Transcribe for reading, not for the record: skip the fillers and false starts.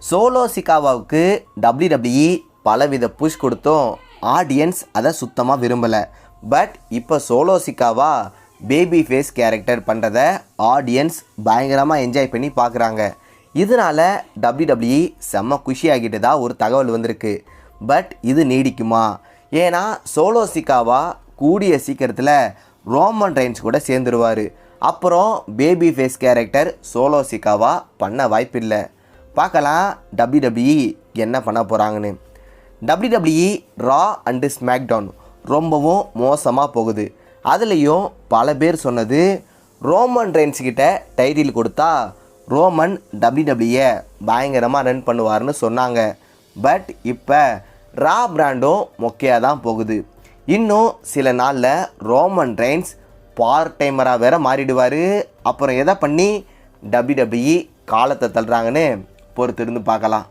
Solo சிக்காவாவுக்கு WWE பலவித push கொடுத்தோம், audience அதை சுத்தமாக விரும்பலை. பட் இப்போ சோலோ சிக்காவா பேபி ஃபேஸ் கேரக்டர் பண்ணுறதை ஆடியன்ஸ் பயங்கரமாக என்ஜாய் பண்ணி பார்க்குறாங்க. இதனால் WWE செம்ம குஷியாகிட்டதா ஒரு தகவல் வந்திருக்கு. பட் இது நீடிக்குமா? ஏன்னா சோலோ சிக்காவா கூடிய சீக்கிரத்தில் ரோமன் ரெயின்ஸ் கூட சேர்ந்துருவார். அப்புறம் பேபி ஃபேஸ் கேரக்டர் சோலோ சிக்காவா பண்ண வாய்ப்பில்லை. பார்க்கலாம் WWE என்ன பண்ண போகிறாங்கன்னு. WWE ரா அண்டு ஸ்மாக்டவுன் ரொம்பவும் மோசமாக போகுது. அதுலேயும் பல பேர் சொன்னது, ரோமன் ரெயின்ஸ் கிட்ட டைட்டில் கொடுத்தா ரோமன் WWE பயங்கரமாக ரன் பண்ணுவார்னு சொன்னாங்க. பட் இப்போ ரா பிராண்டும் மொக்கையாக தான் போகுது. இன்னும் சில நாளில் ரோமன் ரெயின்ஸ் பார்ட் டைமராக வேற மாறிடுவார். அப்புறம் எதை பண்ணி WWE காலத்தை தள்ளுறாங்கன்னு பொறுத்திருந்து பார்க்கலாம்.